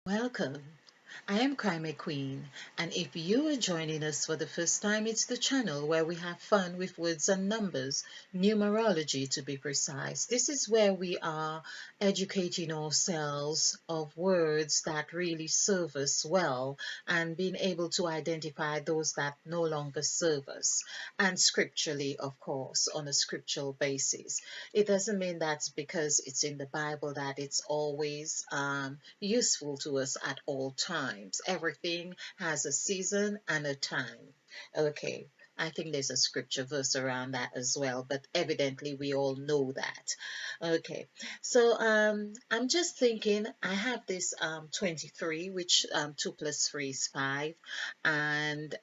Welcome. I am Crime Queen, and if you are joining us for the first time, it's the channel where we have fun with words and numbers, numerology to be precise. This is where we are educating ourselves of words that really serve us well and being able to identify those that no longer serve us. And scripturally, of course, on a scriptural basis. It doesn't mean that because it's in the Bible that it's always useful to us at all times. Everything has a season and a time. Okay. I think there's a scripture verse around that as well, but evidently we all know that. Okay, so I'm just thinking I have this 23, which 2 plus 3 is 5, and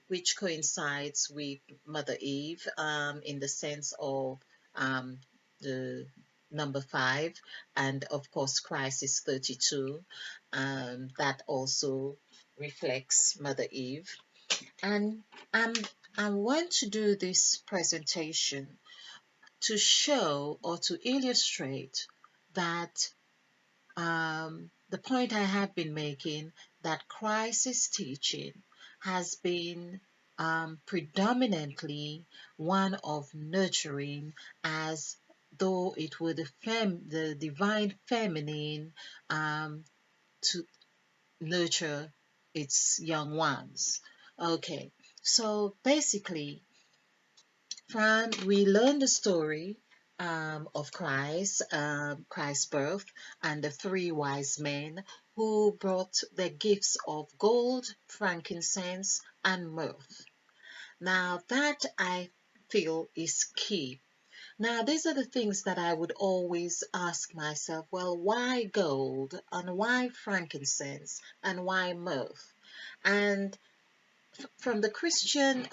which coincides with Mother Eve in the sense of the number 5, and of course Christ is 32. That also reflects Mother Eve. And I'm, I want to do this presentation to show or to illustrate that the point I have been making, that Christ's teaching has been predominantly one of nurturing, as though it were the divine feminine to nurture its young ones. Okay, so basically, we learn the story of Christ's birth, and the three wise men who brought their gifts of gold, frankincense, and myrrh. Now, that I feel is key. Now, these are the things that I would always ask myself, well, why gold, and why frankincense, and why myrrh? And from the Christian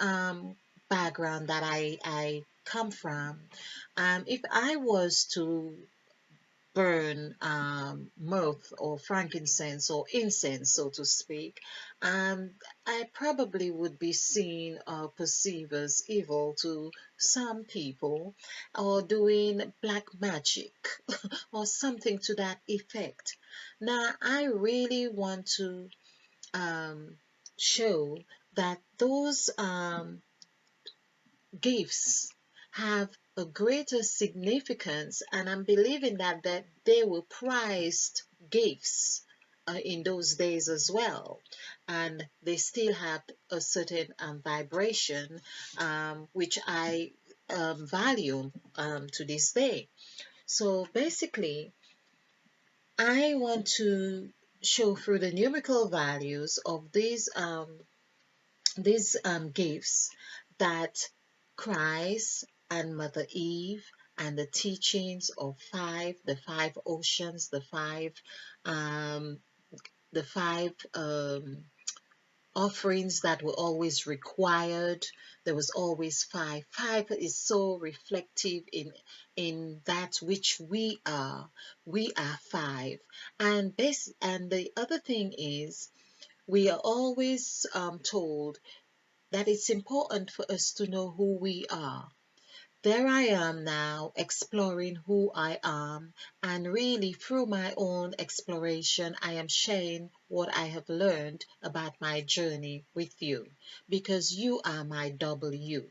background that I come from, if I was to burn myrrh or frankincense or incense, so to speak, um, I probably would be seen or perceived as evil to some people, or doing black magic or something to that effect. Now, I really want to um, show that those gifts have a greater significance, and I'm believing that they were prized gifts in those days as well, and they still have a certain vibration, which I value to this day. So basically, I want to show through the numerical values of these gifts that Christ and Mother Eve and the teachings of the five oceans, um, the five offerings that were always required. There was always five. Five is so reflective in that which we are. We are five. And the other thing is, we are always told that it's important for us to know who we are. There I am now exploring who I am, and really through my own exploration, I am sharing what I have learned about my journey with you, because you are my W.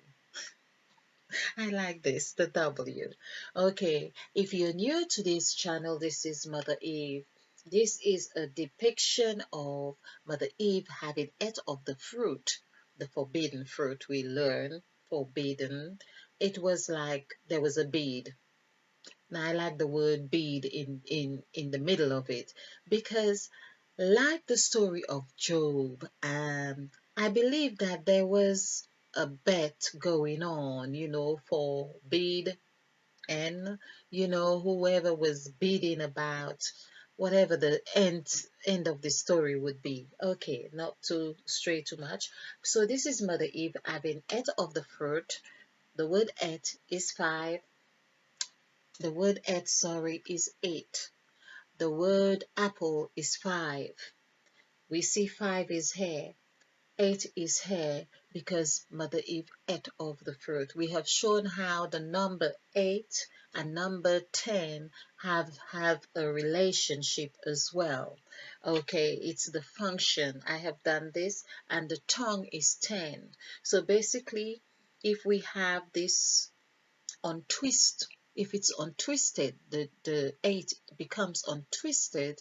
I like this, the W. Okay, if you're new to this channel, this is Mother Eve. This is a depiction of Mother Eve having ate of the fruit, the forbidden fruit. We learn forbidden. It was like there was a bead. Now I like the word bead in the middle of it, because like the story of Job, I believe that there was a bet going on, for bid, and whoever was bidding about whatever the end of the story would be. Okay, not to stray too much. So this is Mother Eve having ate of the fruit. The word ate is 5. The word ate, sorry, is 8. The word apple is 5. We see 5 is here. 8 is here because Mother Eve ate of the fruit. We have shown how the number 8 and number 10 have a relationship as well. Okay, it's the function. I have done this, and the tongue is 10. So basically, if we have this untwist, if it's untwisted, the 8 becomes untwisted,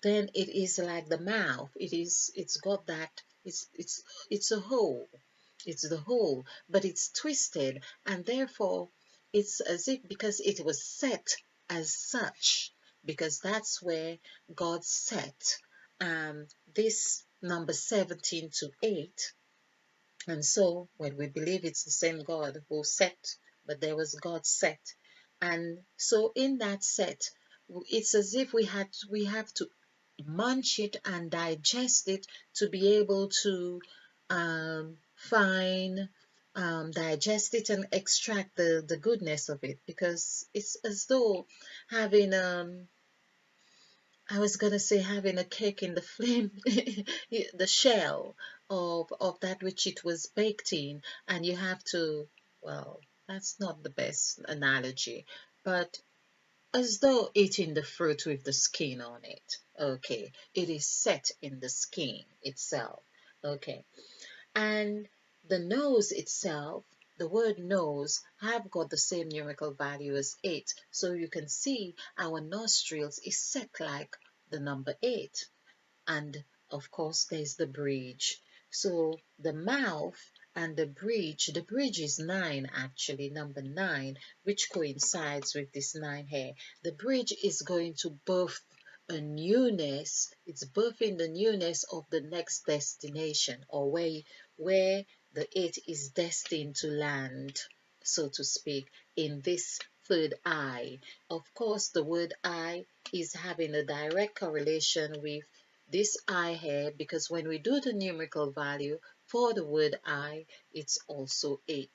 then it is like the mouth. It's got that, it's a hole. It's the hole, but it's twisted, and therefore it's as if, because it was set as such, because that's where God set this number 17 to 8. And so when we believe it's the same God who set, but there was God set. And so in that set, it's as if we have to munch it and digest it to be able to find digest it and extract the goodness of it, because it's as though having I was gonna say having a cake in the flame, the shell of that which it was baked in, and you have to, well, that's not the best analogy, but as though eating the fruit with the skin on it. Okay, it is set in the skin itself. Okay, and the nose itself, the word nose, have got the same numerical value as 8. So you can see our nostrils is set like the number 8. And of course, there's the bridge. So the mouth and the bridge is 9 actually, number 9, which coincides with this 9 here. The bridge is going to birth a newness. It's birthing the newness of the next destination, or where the 8 is destined to land, so to speak, in this third eye. Of course, the word eye is having a direct correlation with this I here, because when we do the numerical value for the word I, it's also 8.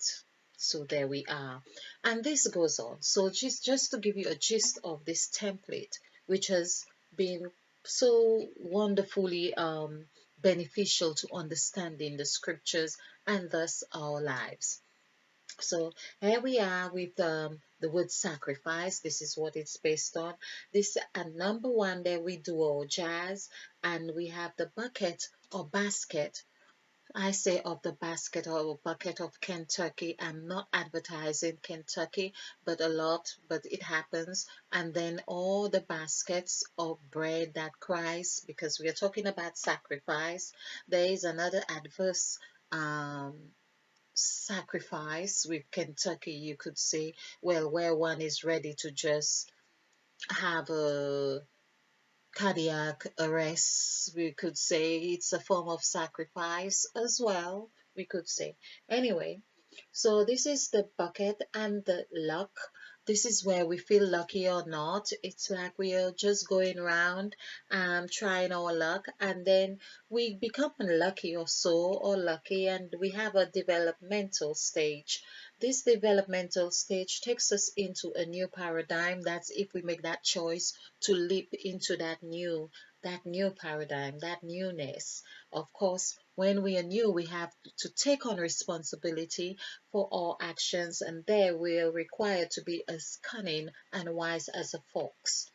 So there we are. And this goes on. So just to give you a gist of this template, which has been so wonderfully beneficial to understanding the scriptures and thus our lives. So here we are with the word sacrifice. This is what it's based on. This and number 1 there we do our jazz, and we have the bucket or basket. I say of the basket or bucket of Kentucky. I'm not advertising Kentucky, but a lot, but it happens. And then all the baskets of bread that cries, because we are talking about sacrifice. There is another adverse sacrifice with Kentucky, you could say, well, where one is ready to just have a cardiac arrest, we could say it's a form of sacrifice as well, we could say. Anyway, so this is the bucket and the luck. This is where we feel lucky or not. It's like we are just going around trying our luck, and then we become unlucky or so, or lucky, and we have a developmental stage. This developmental stage takes us into a new paradigm. That's if we make that choice to leap into that new paradigm, that newness. Of course, when we are new, we have to take on responsibility for our actions, and there we are required to be as cunning and wise as a fox.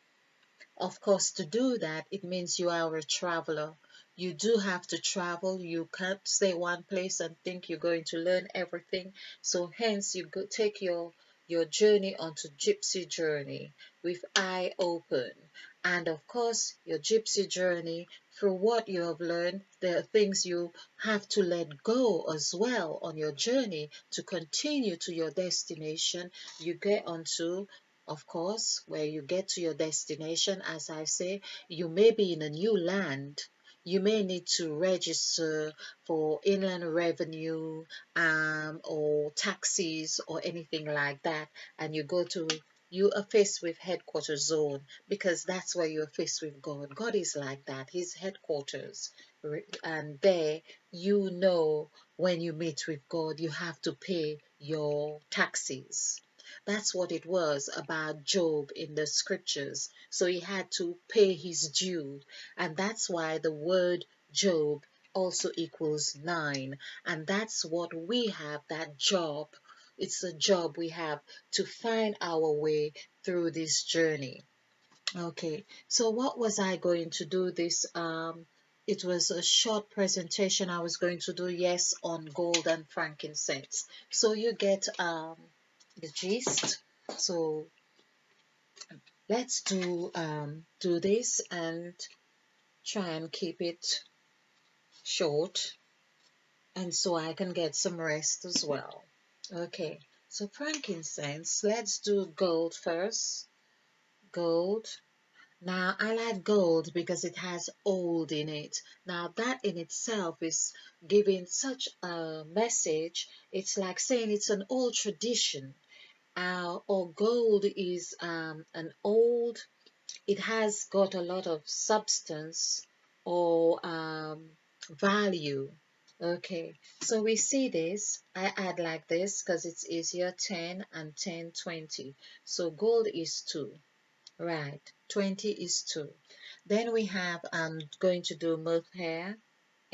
Of course, to do that, it means you are a traveler. You do have to travel. You can't stay one place and think you're going to learn everything. So hence you go take your journey onto gypsy journey with eye open. And of course, your gypsy journey, through what you have learned, there are things you have to let go as well on your journey to continue to your destination. You get onto, of course, where you get to your destination, as I say, you may be in a new land. You may need to register for inland revenue or taxis or anything like that. And you are faced with headquarters zone, because that's where you're faced with God. God is like that. His headquarters. And there, when you meet with God, you have to pay your taxes. That's what it was about Job in the scriptures. So he had to pay his due. And that's why the word Job also equals 9. And that's what we have, that job. It's a job we have to find our way through this journey. Okay, so what was I going to do this? It was a short presentation I was going to do, yes, on gold and frankincense. So you get the gist. So let's do this and try and keep it short, and so I can get some rest as well. Okay, so frankincense, let's do gold first. Gold. Now, I like gold because it has old in it. Now, that in itself is giving such a message. It's like saying it's an old tradition. Or gold is an old, it has got a lot of substance or value. Okay, so we see this. I add like this because it's easier, 10 and 10, 20. So gold is 2. Right, 20 is 2. Then we have, I'm going to do myrrh hair,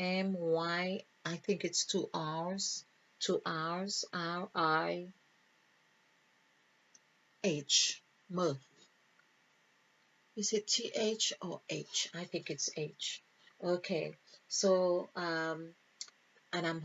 M-Y, I think it's 2 R's, 2 R's, R-I-H, myrrh. Is it T-H or H? I think it's H. Okay, so, and I'm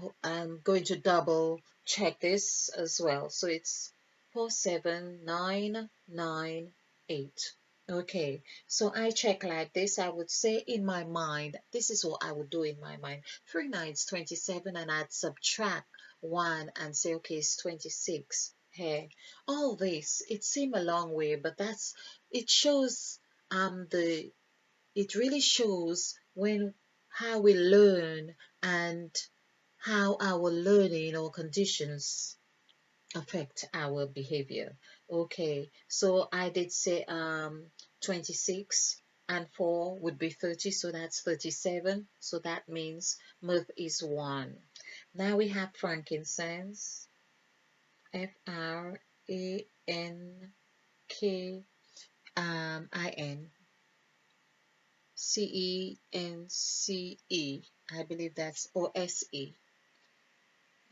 going to double check this as well. So it's 47998. Okay, so I check like this. I would say in my mind, this is what I would do in my mind. 3 9's 27, and I'd subtract 1 and say, okay, it's 26. Hey, all this, it seemed a long way, but it shows the it really shows when how we learn and how our learning or conditions affect our behavior. Okay, so I did say 26 and 4 would be 30, so that's 37. So that means mirth is 1. Now we have frankincense, Frankince. I believe that's, or SE.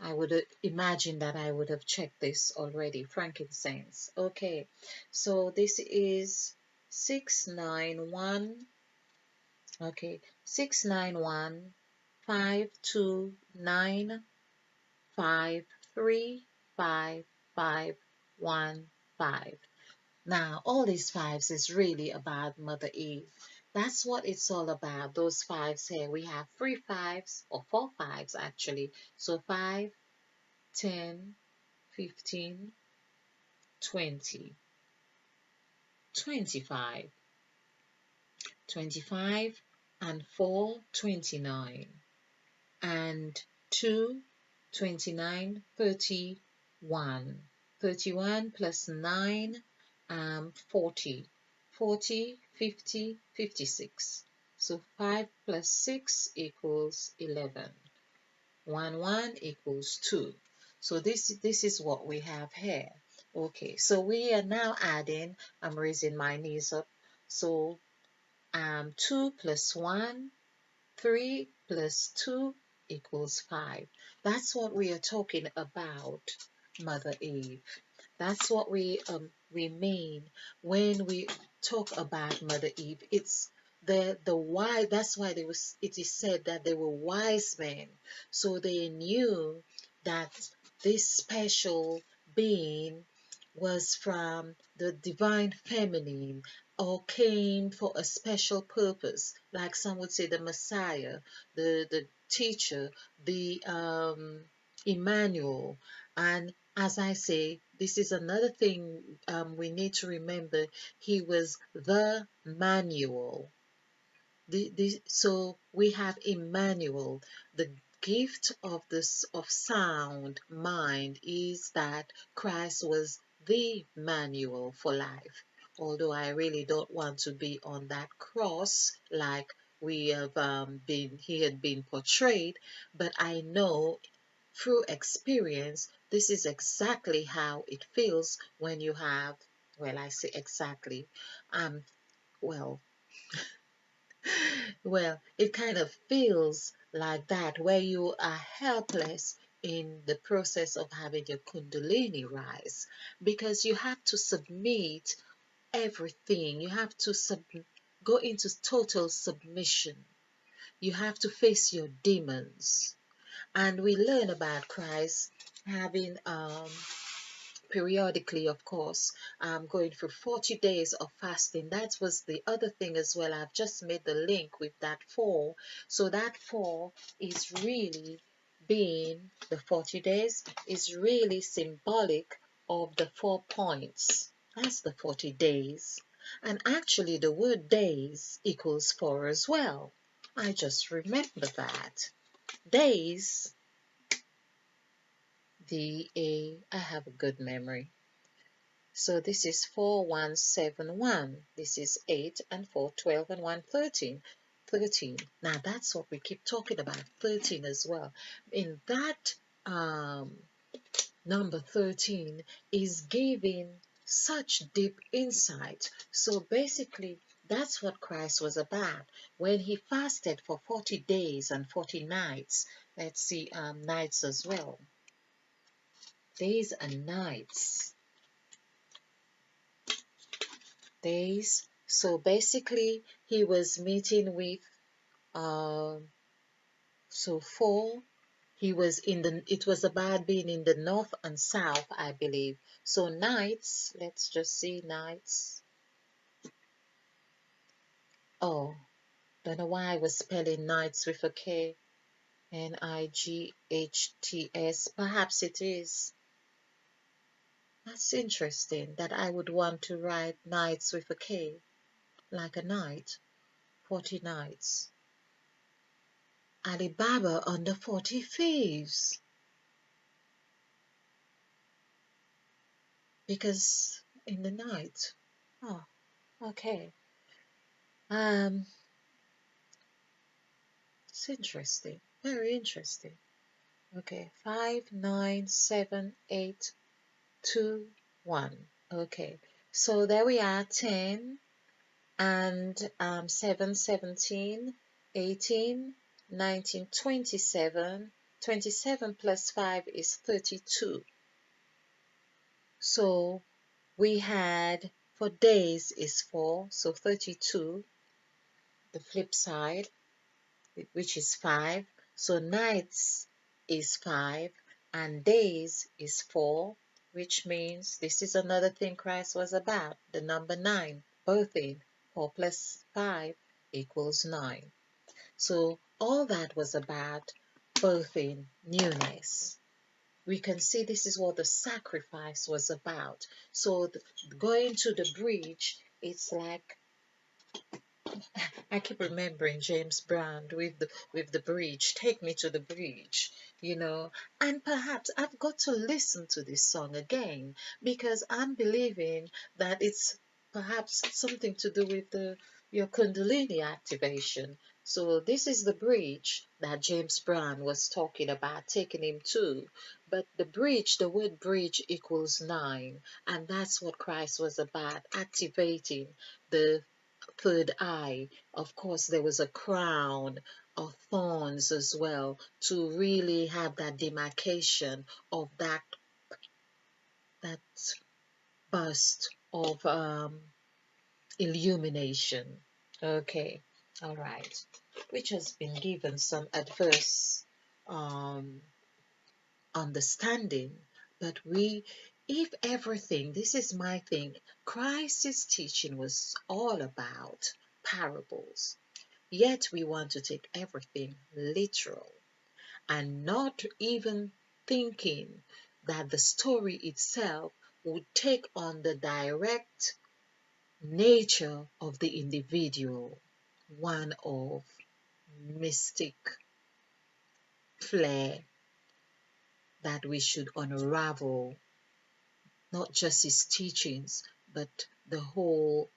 I would imagine that I would have checked this already. Frankincense. Okay, so this is 691. Okay, 691 529 535 Now, all these fives is really about Mother Eve. That's what it's all about. Those fives here. We have 3 5s, or 4 5s actually. So 5, 10, 15, 20, 25, 25, and 4, 29, and 2, 29, 31, 31 plus 9, 40, 40, 50, 56. So 5 plus 6 equals 11. 1, 1 equals 2. So this is what we have here. Okay, so we are now adding, I'm raising my knees up. So 2 plus 1, 3 plus 2 equals 5. That's what we are talking about, Mother Eve. That's what we mean when we talk about Mother Eve. It's the why. That's why it is said that they were wise men, so they knew that this special being was from the divine feminine, or came for a special purpose, like some would say the Messiah, the teacher, the Emmanuel. And as I say, this is another thing we need to remember. He was the manual. So we have Emmanuel. The gift of this of sound mind is that Christ was the manual for life. Although I really don't want to be on that cross like we have he had been portrayed, but I know through experience this is exactly how it feels when you have, well, I say exactly, well, Well, it kind of feels like that, where you are helpless in the process of having your Kundalini rise, because you have to submit everything. You have to go into total submission. You have to face your demons. And we learn about Christ having periodically, of course, going for 40 days of fasting. That was the other thing as well. I've just made the link with that 4. So that 4 is really being the 40 days is really symbolic of the 4 points. That's the 40 days. And actually, the word days equals 4 as well. I just remember that. Days, I have a good memory. So this is 4171. This is 8 and 4, 12 and 1, 13. 13. Now that's what we keep talking about, 13 as well. In that number 13 is giving such deep insight. So basically, that's what Christ was about when he fasted for 40 days and 40 nights. Let's see, nights as well. Days and nights. Days. So basically, he was meeting with, so 4. He was it was about being in the north and south, I believe. So nights, let's just see nights. Oh, don't know why I was spelling nights with a K. Nights. Perhaps it is. That's interesting that I would want to write nights with a K, like a night, 40 nights. Alibaba under 40 thieves. Because in the night. Oh, okay. It's interesting. Very interesting. Okay, 5, 9, 7, 8, 2, 1. Okay, so there we are, 10 and 7, 17, 18, 19, 27. 27 plus 5 is 32. So we had, for days is 4, so 32. The flip side, which is 5. So nights is 5 and days is 4, which means this is another thing Christ was about, the number 9, both in 4 plus 5 equals 9. So all that was about both in newness. We can see this is what the sacrifice was about. So going to the bridge, it's like, I keep remembering James Brown with the bridge. Take me to the bridge, you know. And perhaps I've got to listen to this song again because I'm believing that it's perhaps something to do with your Kundalini activation. So this is the bridge that James Brown was talking about, taking him to. But the bridge, the word bridge equals 9, and that's what Christ was about, activating the third eye. Of course, there was a crown of thorns as well to really have that demarcation of that burst of illumination. Okay, all right, which has been given some adverse um, understanding, but if everything, this is my thing, Christ's teaching was all about parables. Yet we want to take everything literal and not even thinking that the story itself would take on the direct nature of the individual, one of mystic flair that we should unravel, not just his teachings, but the whole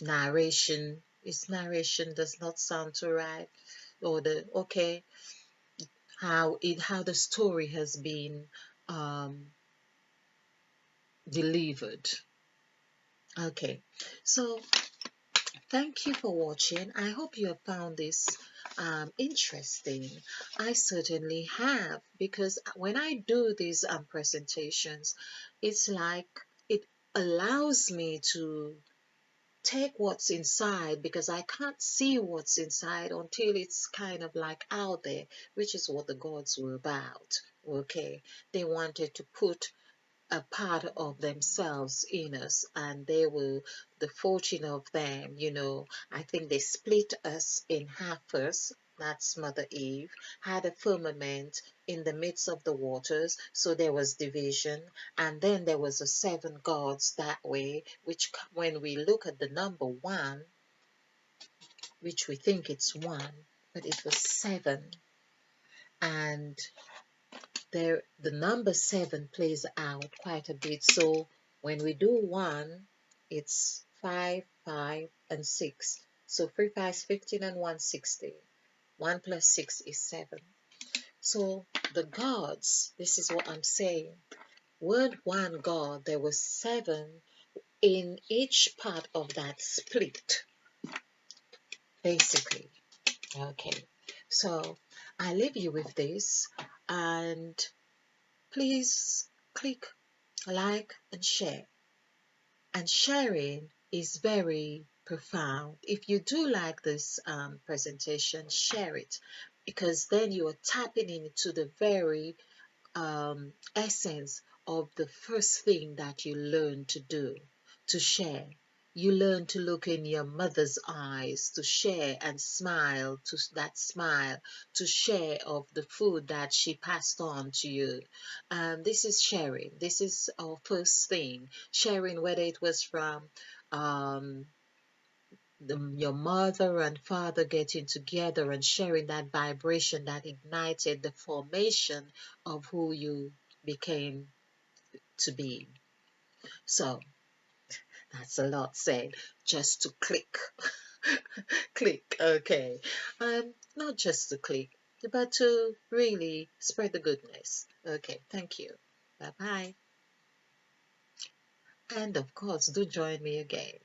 narration. His narration does not sound too right, or how the story has been delivered. Okay, so thank you for watching. I hope you have found this interesting. I certainly have, because when I do these presentations, it's like it allows me to take what's inside, because I can't see what's inside until it's kind of like out there, which is what the gods were about. Okay, they wanted to put a part of themselves in us, and they were the 14 of them. I think they split us in half first. That's Mother Eve had a firmament in the midst of the waters, so there was division. And then there was the seven gods that way, which when we look at the number one, which we think it's one, but it was seven. And there the number seven plays out quite a bit. So when we do one, it's 5, 5, and 6. So 3 5 is 15 and 160. 1 plus 6 is 7. So the gods, this is what I'm saying. Word one God, there were 7 in each part of that split, basically. Okay. So I leave you with this, and please click like and share. And sharing is very profound. If you do like this presentation, share it, because then you are tapping into the very essence of the first thing that you learn to do, to share. You learn to look in your mother's eyes, to share and smile, to that smile, to share of the food that she passed on to you. This is sharing. This is our first thing. Sharing, whether it was from um, your mother and father getting together and sharing that vibration that ignited the formation of who you became to be. So that's a lot said just to click. Click, okay. Not just to click, but to really spread the goodness. Okay, thank you. Bye bye. And of course, do join me again.